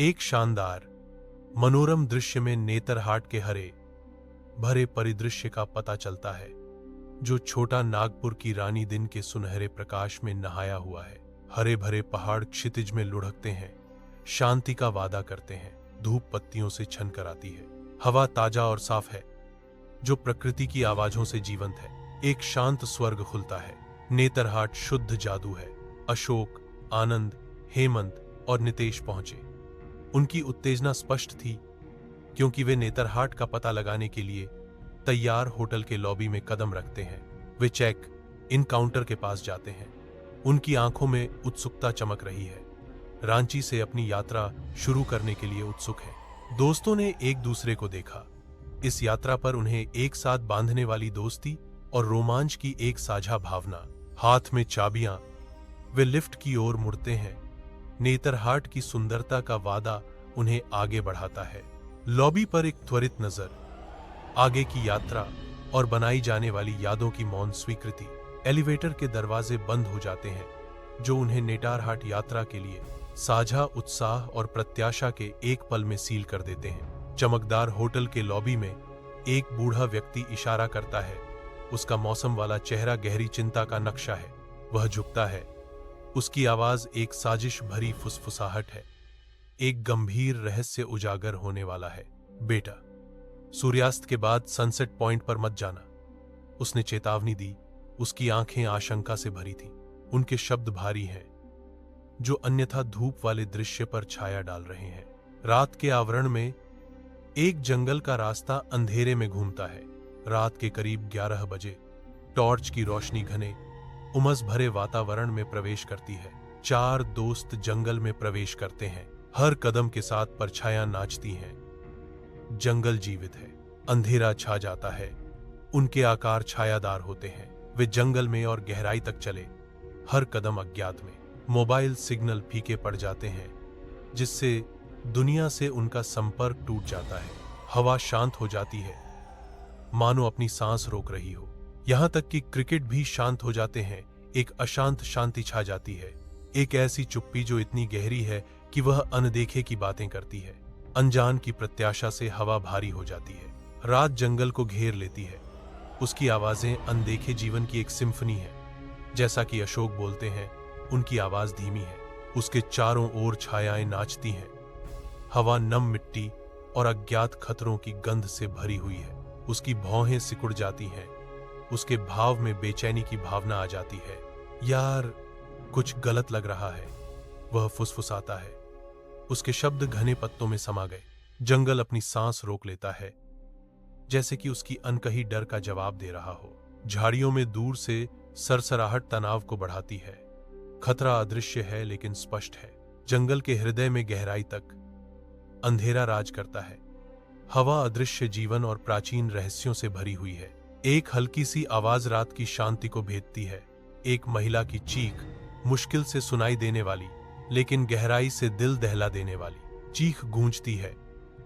एक शानदार मनोरम दृश्य में नेतरहाट के हरे भरे परिदृश्य का पता चलता है, जो छोटा नागपुर की रानी दिन के सुनहरे प्रकाश में नहाया हुआ है। हरे भरे पहाड़ क्षितिज में लुढ़कते हैं, शांति का वादा करते हैं। धूप पत्तियों से छनकर आती है, हवा ताजा और साफ है, जो प्रकृति की आवाजों से जीवंत है। एक शांत स्वर्ग खुलता है। नेतरहाट शुद्ध जादू है। अशोक, आनंद, हेमंत और नितेश पहुंचे। उनकी उत्तेजना स्पष्ट थी, क्योंकि वे नेतरहाट का पता लगाने के लिए तैयार होटल के लॉबी में कदम रखते हैं। वे चेक इन काउंटर के पास जाते हैं। उनकी आंखों में उत्सुकता चमक रही है। रांची से अपनी यात्रा शुरू करने के लिए उत्सुक हैं। दोस्तों ने एक दूसरे को देखा। इस यात्रा पर उन्हें एक साथ बांधने वाली दोस्ती और रोमांच की एक साझा भावना। हाथ में चाबियां, वे लिफ्ट की ओर मुड़ते हैं। नेतरहाट की सुंदरता का वादा उन्हें आगे बढ़ाता है। लॉबी पर एक त्वरित नजर, आगे की यात्रा और बनाई जाने वाली यादों की मौन स्वीकृति। एलिवेटर के दरवाजे बंद हो जाते हैं, जो उन्हें नेतरहाट यात्रा के लिए साझा उत्साह और प्रत्याशा के एक पल में सील कर देते हैं। चमकदार होटल के लॉबी में एक बूढ़ा व्यक्ति इशारा करता है। उसका मौसम वाला चेहरा गहरी चिंता का नक्शा है। वह झुकता है। उसकी आवाज एक साजिश भरी फुसफुसाहट है। एक गंभीर रहस्य उजागर होने वाला है। बेटा, सूर्यास्त के बाद सनसेट पॉइंट पर मत जाना, उसने चेतावनी दी। उसकी आंखें आशंका से भरी थीं। उनके शब्द भारी हैं, जो अन्यथा धूप वाले दृश्य पर छाया डाल रहे हैं। रात के आवरण में एक जंगल का रास्ता अंधेरे में घूमता है। रात के करीब 11 बजे टॉर्च की रोशनी घने उमस भरे वातावरण में प्रवेश करती है। 4 दोस्त जंगल में प्रवेश करते हैं। हर कदम के साथ परछायां नाचती हैं। जंगल जीवित है। अंधेरा छा जाता है। उनके आकार छायादार होते हैं। वे जंगल में और गहराई तक चले, हर कदम अज्ञात में। मोबाइल सिग्नल फीके पड़ जाते हैं, जिससे दुनिया से उनका संपर्क टूट जाता है। हवा शांत हो जाती है, मानो अपनी सांस रोक रही हो। यहां तक कि क्रिकेट भी शांत हो जाते हैं। एक अशांत शांति छा जाती है। एक ऐसी चुप्पी जो इतनी गहरी है कि वह अनदेखे की बातें करती है। अनजान की प्रत्याशा से हवा भारी हो जाती है। रात जंगल को घेर लेती है। उसकी आवाजें अनदेखे जीवन की एक सिम्फनी है। जैसा कि अशोक बोलते हैं, उनकी आवाज धीमी है। उसके चारों ओर छायाएं नाचती हैं। हवा नम मिट्टी और अज्ञात खतरों की गंध से भरी हुई है। उसकी भौहें सिकुड़ जाती हैं। उसके भाव में बेचैनी की भावना आ जाती है। यार, कुछ गलत लग रहा है, वह फुसफुसाता है। उसके शब्द घने पत्तों में समा गए। जंगल अपनी सांस रोक लेता है, जैसे कि उसकी अनकही डर का जवाब दे रहा हो। झाड़ियों में दूर से सरसराहट तनाव को बढ़ाती है। खतरा अदृश्य है लेकिन स्पष्ट है। जंगल के हृदय में गहराई तक अंधेरा राज करता है। हवा अदृश्य जीवन और प्राचीन रहस्यों से भरी हुई है। एक हल्की सी आवाज रात की शांति को भेदती है। एक महिला की चीख, मुश्किल से सुनाई देने वाली लेकिन गहराई से दिल दहला देने वाली चीख गूंजती है।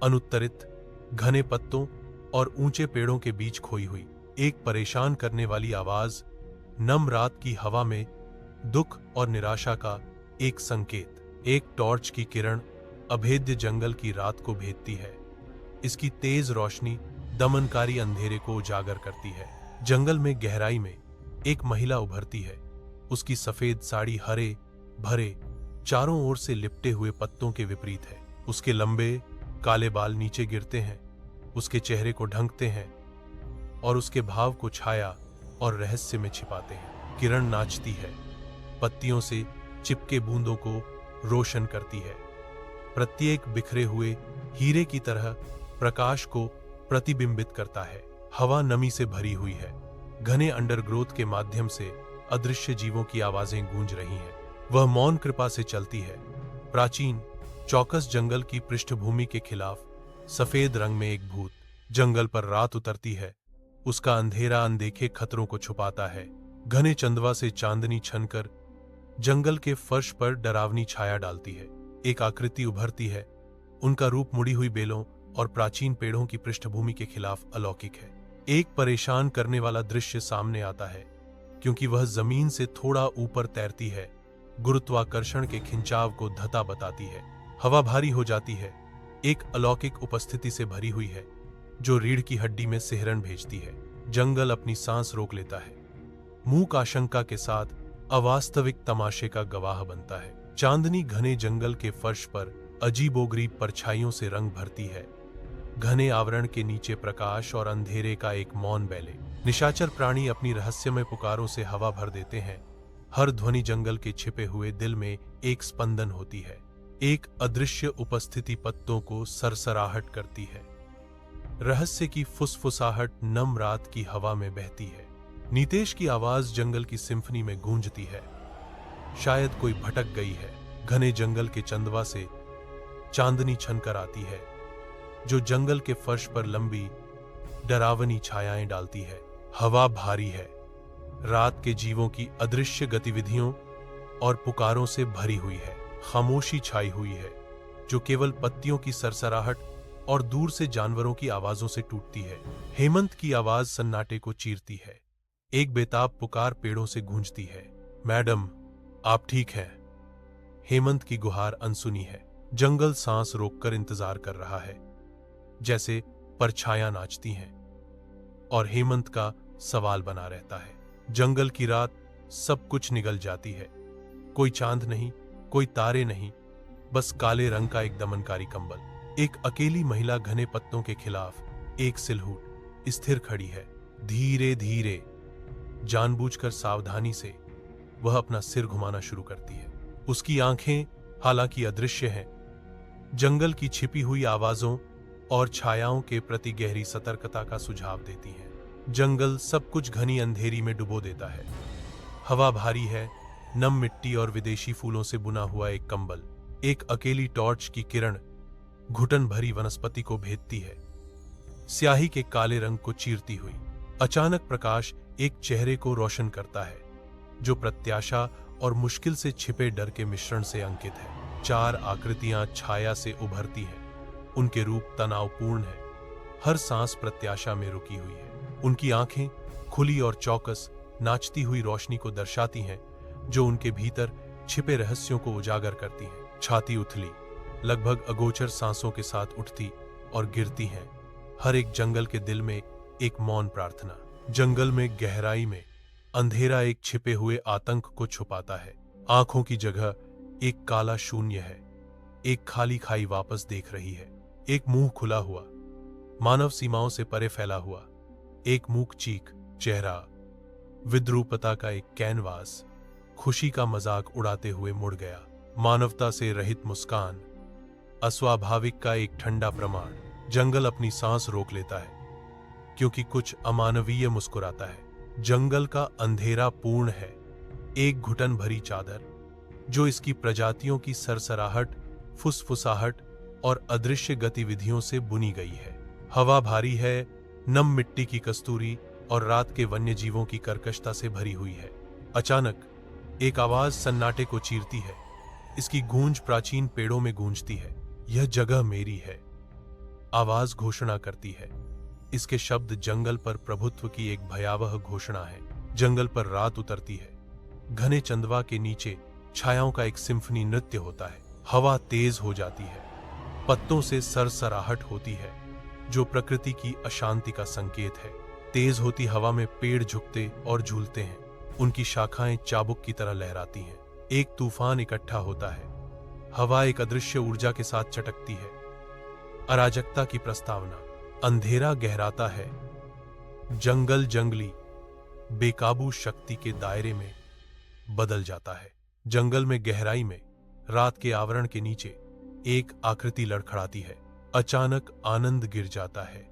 अनुत्तरित घने पत्तों और ऊंचे पेड़ों के बीच खोई हुई एक परेशान करने वाली आवाज, नम रात की हवा में दुख और निराशा का एक संकेत। एक टॉर्च की किरण अभेद्य जंगल की रात को भेदती है। इसकी तेज रोशनी दमनकारी अंधेरे को उजागर करती है। जंगल में गहराई में एक महिला उभरती है। उसकी सफेद साड़ी हरे भरे चारों ओर से लिपटे हुए पत्तों के विपरीत है। उसके लंबे काले बाल नीचे गिरते हैं, उसके चेहरे को ढंकते हैं और उसके भाव को छाया और रहस्य में छिपाते हैं। किरण नाचती है, पत्तियों से चिपके बूंदों को रोशन करती है। प्रत्येक बिखरे हुए हीरे की तरह प्रकाश को प्रतिबिंबित करता है। हवा नमी से भरी हुई है। घने अंडरग्रोथ के माध्यम से अदृश्य जीवों की आवाजें गूंज रही हैं। वह मौन कृपा से चलती है। प्राचीन चौकस जंगल की पृष्ठभूमि के खिलाफ सफेद रंग में एक भूत। जंगल पर रात उतरती है। उसका अंधेरा अनदेखे खतरों को छुपाता है। घने चंदवा से चांदनी छनकर जंगल के फर्श पर डरावनी छाया डालती है। एक आकृति उभरती है। उनका रूप मुड़ी हुई बेलों और प्राचीन पेड़ों की पृष्ठभूमि के खिलाफ अलौकिक है। एक परेशान करने वाला दृश्य सामने आता है, क्योंकि वह जमीन से थोड़ा ऊपर तैरती है। गुरुत्वाकर्षण के खिंचाव को धता बताती है। हवा भारी हो जाती है, एक अलौकिक उपस्थिति से भरी हुई है जो रीढ़ की हड्डी में सिहरन भेजती है। जंगल अपनी सांस रोक लेता है, मूक आशंका के साथ अवास्तविक तमाशे का गवाह बनता है। चांदनी घने जंगल के फर्श पर अजीबोगरीब परछाइयों से रंग भरती है। घने आवरण के नीचे प्रकाश और अंधेरे का एक मौन बैले। निशाचर प्राणी अपनी रहस्यमय पुकारों से हवा भर देते हैं। हर ध्वनि जंगल के छिपे हुए दिल में एक स्पंदन होती है। एक अदृश्य उपस्थिति पत्तों को सरसराहट करती है। रहस्य की फुसफुसाहट नम रात की हवा में बहती है। नीतेश की आवाज जंगल की सिम्फनी में गूंजती है। शायद कोई भटक गई है। घने जंगल के चंदवा से चांदनी छनकर आती है जो जंगल के फर्श पर लंबी डरावनी छायाएं डालती है। हवा भारी है, रात के जीवों की अदृश्य गतिविधियों और पुकारों से भरी हुई है। खामोशी छाई हुई है जो केवल पत्तियों की सरसराहट और दूर से जानवरों की आवाजों से टूटती है। हेमंत की आवाज सन्नाटे को चीरती है। एक बेताब पुकार पेड़ों से गूंजती है। मैडम, आप ठीक हैं? हेमंत की गुहार अनसुनी है। जंगल सांस रोककर इंतजार कर रहा है, जैसे परछायां नाचती हैं और हेमंत का सवाल बना रहता है। जंगल की रात सब कुछ निगल जाती है। कोई चांद नहीं, कोई तारे नहीं, बस काले रंग का एक दमनकारी कंबल। एक अकेली महिला घने पत्तों के खिलाफ एक सिलहूट स्थिर खड़ी है। धीरे धीरे, जानबूझकर सावधानी से वह अपना सिर घुमाना शुरू करती है। उसकी आंखें हालांकि अदृश्य हैं, जंगल की छिपी हुई आवाजों और छायाओं के प्रति गहरी सतर्कता का सुझाव देती हैं। जंगल सब कुछ घनी अंधेरी में डुबो देता है। हवा भारी है, नम मिट्टी और विदेशी फूलों से बुना हुआ एक कंबल। एक अकेली टॉर्च की किरण घुटन भरी वनस्पति को भेदती है, स्याही के काले रंग को चीरती हुई। अचानक प्रकाश एक चेहरे को रोशन करता है जो प्रत्याशा और मुश्किल से छिपे डर के मिश्रण से अंकित है। चार आकृतियां छाया से उभरती हैं। उनके रूप तनावपूर्ण है, हर सांस प्रत्याशा में रुकी हुई है। उनकी आंखें खुली और चौकस नाचती हुई रोशनी को दर्शाती हैं जो उनके भीतर छिपे रहस्यों को उजागर करती हैं। छाती उथली, लगभग अगोचर सांसों के साथ उठती और गिरती हैं। हर एक जंगल के दिल में एक मौन प्रार्थना। जंगल में गहराई में अंधेरा एक छिपे हुए आतंक को छुपाता है। आंखों की जगह एक काला शून्य है। एक खाली खाई वापस देख रही है। एक मुंह खुला हुआ, मानव सीमाओं से परे फैला हुआ। एक मूक चीख, चेहरा विद्रूपता का एक कैनवास खुशी का मजाक उड़ाते हुए मुड़ गया। मानवता से रहित मुस्कान, अस्वाभाविक का एक ठंडा प्रमाण। जंगल अपनी सांस रोक लेता है क्योंकि कुछ अमानवीय मुस्कुराता है। जंगल का अंधेरा पूर्ण है, एक घुटन भरी चादर जो इसकी प्रजातियों की सरसराहट, फुसफुसाहट और अदृश्य गतिविधियों से बुनी गई है। हवा भारी है, नम मिट्टी की कस्तूरी और रात के वन्य जीवों की कर्कशता से भरी हुई है। अचानक एक आवाज सन्नाटे को चीरती है। इसकी गूंज प्राचीन पेड़ों में गूंजती है। यह जगह मेरी है, आवाज घोषणा करती है। इसके शब्द जंगल पर प्रभुत्व की एक भयावह घोषणा है। जंगल पर रात उतरती है। घने चंदवा के नीचे छायाओं का एक सिम्फनी नृत्य होता है। हवा तेज हो जाती है, पत्तों से सरसराहट होती है जो प्रकृति की अशांति का संकेत है। तेज होती हवा में पेड़ झुकते और झूलते हैं। उनकी शाखाएं चाबुक की तरह लहराती हैं। एक तूफान इकट्ठा होता है। हवा एक अदृश्य ऊर्जा के साथ चटकती है। अराजकता की प्रस्तावना। अंधेरा गहराता है। जंगल जंगली बेकाबू शक्ति के दायरे में बदल जाता है। जंगल में गहराई में रात के आवरण के नीचे एक आकृति लड़खड़ाती है। अचानक आनंद गिर जाता है।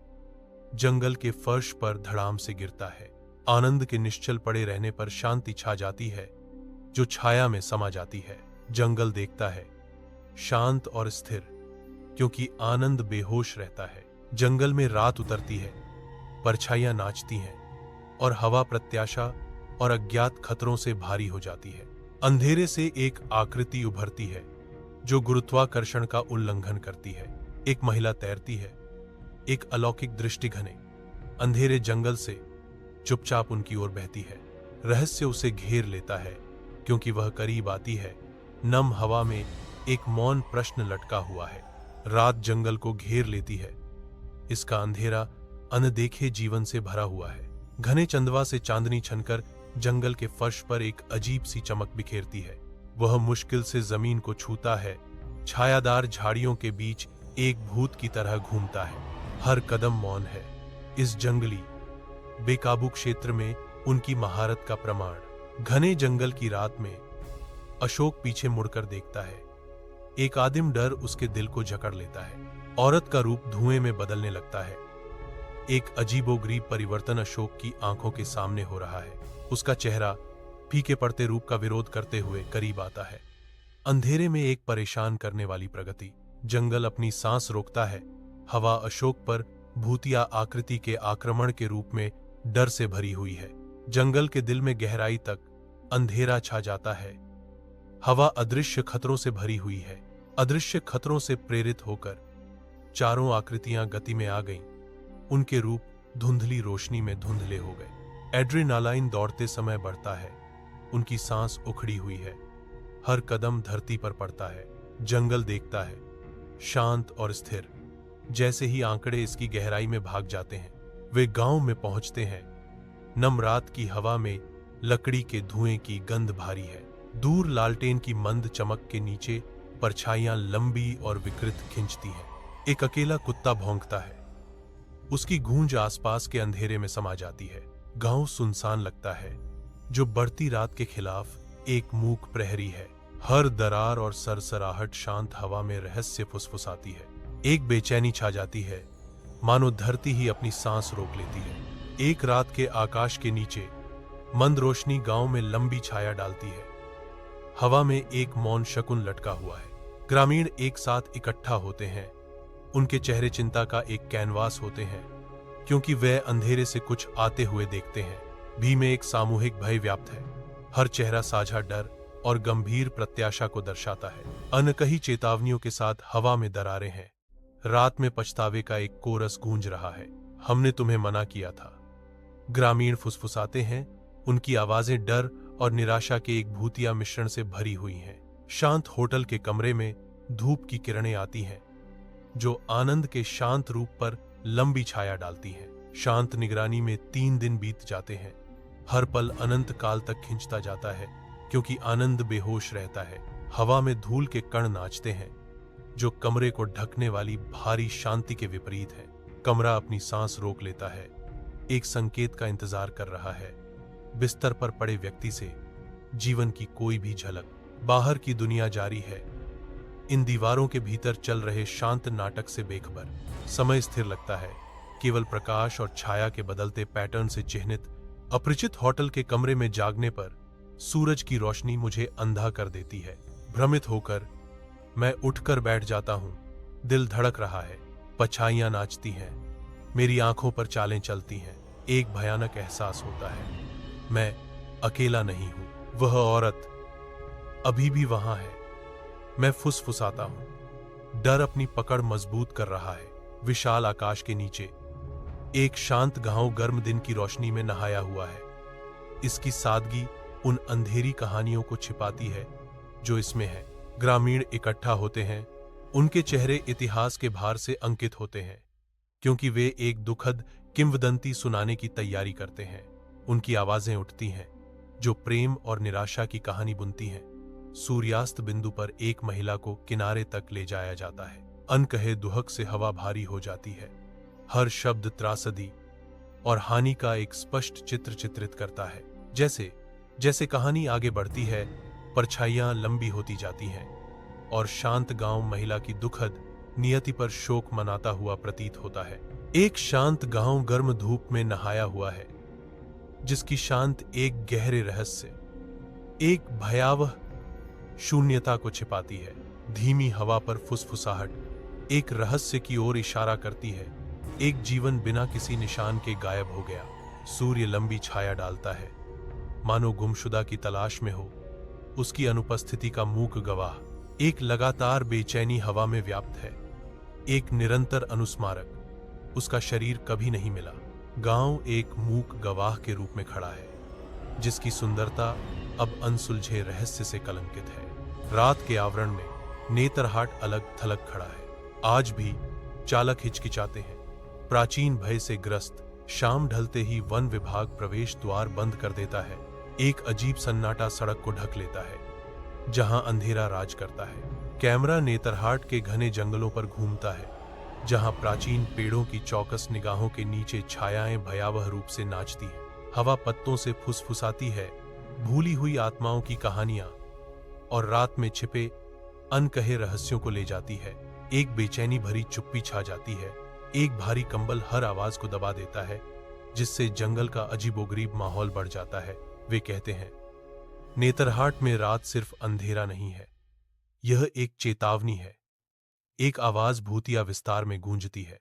जंगल के फर्श पर धड़ाम से गिरता है। आनंद के निश्चल पड़े रहने पर शांति छा जाती है जो छाया में समा जाती है। जंगल देखता है, शांत और स्थिर, क्योंकि आनंद बेहोश रहता है। जंगल में रात उतरती है, परछाइयां नाचती हैं और हवा प्रत्याशा और अज्ञात खतरों से भारी हो जाती है। अंधेरे से एक आकृति उभरती है जो गुरुत्वाकर्षण का उल्लंघन करती है। एक महिला तैरती है। एक अलौकिक दृष्टि घने अंधेरे जंगल से चुपचाप उनकी ओर बहती है। रहस्य उसे घेर लेता है क्योंकि वह करीब आती है। नम हवा में एक मौन प्रश्न लटका हुआ है। रात जंगल को घेर लेती है। इसका अंधेरा अनदेखे जीवन से भरा हुआ है। घने चंदवा से चांदनी छनकर जंगल के फर्श पर एक अजीब सी चमक बिखेरती है। वह मुश्किल से जमीन को छूता है। छायादार झाड़ियों के बीच एक भूत की तरह घूमता है। हर कदम मौन है। इस जंगली बेकाबू क्षेत्र में उनकी महारत का प्रमाण। घने जंगल की रात में अशोक पीछे मुड़कर देखता है। एक आदिम डर उसके दिल को जकड़ लेता है। औरत का रूप धुएं में बदलने लगता है। एक अजीबोगरीब परिवर्तन अशोक की आंखों के सामने हो रहा है। उसका चेहरा फीके पड़ते रूप का विरोध करते हुए करीब आता है। अंधेरे में एक परेशान करने वाली प्रगति। जंगल अपनी सांस रोकता है। हवा अशोक पर भूतिया आकृति के आक्रमण के रूप में डर से भरी हुई है। जंगल के दिल में गहराई तक अंधेरा छा जाता है। हवा अदृश्य खतरों से भरी हुई है। अदृश्य खतरों से प्रेरित होकर चारों आकृतियां गति में आ गईं। उनके रूप धुंधली रोशनी में धुंधले हो गए। एड्रेनालाइन दौड़ते समय बढ़ता है। उनकी सांस उखड़ी हुई है। हर कदम धरती पर पड़ता है। जंगल देखता है, शांत और स्थिर। जैसे ही आंकड़े इसकी गहराई में भाग जाते हैं, वे गांव में पहुंचते हैं। नम रात की हवा में लकड़ी के धुएं की गंध भारी है। दूर लालटेन की मंद चमक के नीचे परछाइयां लंबी और विकृत खिंचती हैं। एक अकेला कुत्ता भौंकता है। उसकी गूंज आसपास के अंधेरे में समा जाती है। गांव सुनसान लगता है। जो बढ़ती रात के खिलाफ एक मूक प्रहरी है। हर दरार और सरसराहट शांत हवा में रहस्य फुसफुसाती है। एक बेचैनी छा जाती है, मानो धरती ही अपनी सांस रोक लेती है। एक रात के आकाश के नीचे मंद रोशनी गांव में लंबी छाया डालती है। हवा में एक मौन शकुन लटका हुआ है। ग्रामीण एक साथ इकट्ठा होते हैं। उनके चेहरे चिंता का एक कैनवास होते हैं, क्योंकि वे अंधेरे से कुछ आते हुए देखते हैं। भी में एक सामूहिक भय व्याप्त है। हर चेहरा साझा डर और गंभीर प्रत्याशा को दर्शाता है। अनकही चेतावनियों के साथ हवा में दरारें हैं। रात में पछतावे का एक कोरस गूंज रहा है। हमने तुम्हें मना किया था। ग्रामीण फुसफुसाते हैं। उनकी आवाजें डर और निराशा के एक भूतिया मिश्रण से भरी हुई हैं। शांत होटल के कमरे में धूप की किरणें आती हैं, जो आनंद के शांत रूप पर लंबी छाया डालती हैं। शांत निगरानी में 3 दिन बीत जाते हैं। हर पल अनंत काल तक खिंचता जाता है, क्योंकि आनंद बेहोश रहता है। हवा में धूल के कण नाचते हैं, जो कमरे को ढकने वाली भारी शांति के विपरीत है। कमरा अपनी सांस रोक लेता है। एक संकेत का इंतजार कर रहा है। बिस्तर पर पड़े व्यक्ति से जीवन की कोई भी झलक। बाहर की दुनिया जारी है, इन दीवारों के भीतर चल रहे शांत नाटक से बेखबर। समय स्थिर लगता है। केवल प्रकाश और छाया के बदलते पैटर्न से चिह्नित अपरिचित होटल के कमरे में जागने पर सूरज की रोशनी मुझे अंधा कर देती है। भ्रमित होकर मैं उठकर बैठ जाता हूं। दिल धड़क रहा है। परछाइयां नाचती हैं। मेरी आंखों पर चालें चलती हैं। एक भयानक एहसास होता है। मैं अकेला नहीं हूं। वह औरत अभी भी वहां है। मैं फुसफुसाता हूं। डर अपनी पकड़ मजबूत कर रहा है। विशाल आकाश के नीचे एक शांत गांव गर्म दिन की रोशनी में नहाया हुआ है। इसकी सादगी उन अंधेरी कहानियों को छिपाती है जो इसमें है। ग्रामीण इकट्ठा होते हैं। उनके चेहरे इतिहास के भार से अंकित होते हैं, क्योंकि वे एक दुखद किंवदंती सुनाने की तैयारी करते हैं। उनकी आवाजें उठती हैं, जो प्रेम और निराशा की कहानी बुनती हैं। सूर्यास्त बिंदु पर एक महिला को किनारे तक ले जाया जाता है। अनकहे दुहक से हवा भारी हो जाती है। हर शब्द त्रासदी और हानि का एक स्पष्ट चित्र चित्रित करता है। जैसे जैसे कहानी आगे बढ़ती है, परछाइयां लंबी होती जाती हैं और शांत गांव महिला की दुखद नियति पर शोक मनाता हुआ प्रतीत होता है। एक शांत गांव गर्म धूप में नहाया हुआ है, जिसकी शांत एक गहरे रहस्य, एक भयावह शून्यता को छिपाती है। धीमी हवा पर फुसफुसाहट एक रहस्य की ओर इशारा करती है। एक जीवन बिना किसी निशान के गायब हो गया। सूर्य लंबी छाया डालता है, मानो गुमशुदा की तलाश में हो। उसकी अनुपस्थिति का मूक गवाह। एक लगातार बेचैनी हवा में व्याप्त है। एक निरंतर अनुस्मारक। उसका शरीर कभी नहीं मिला। गांव एक मूक गवाह के रूप में खड़ा है, जिसकी सुंदरता अब अनसुलझे रहस्य से कलंकित है। रात के आवरण में नेतरहाट अलग थलग खड़ा है। आज भी चालक हिचकिचाते हैं। प्राचीन भय से ग्रस्त शाम ढलते ही वन विभाग प्रवेश द्वार बंद कर देता है। एक अजीब सन्नाटा सड़क को ढक लेता है, जहां अंधेरा राज करता है। कैमरा नेतरहाट के घने जंगलों पर घूमता है, जहां प्राचीन पेड़ों की चौकस निगाहों के नीचे छायाएं भयावह रूप से नाचती हैं। हवा पत्तों से फुसफुसाती है, भूली हुई आत्माओं की कहानियां, और रात में छिपे अनकहे रहस्यों को ले जाती है। एक बेचैनी भरी चुप्पी छा जाती है। एक भारी कंबल हर आवाज को दबा देता है, जिससे जंगल का अजीबोगरीब माहौल बढ़ जाता है। वे कहते हैं, नेतरहाट में रात सिर्फ अंधेरा नहीं है, यह एक चेतावनी है। एक आवाज भूतिया विस्तार में गूंजती है।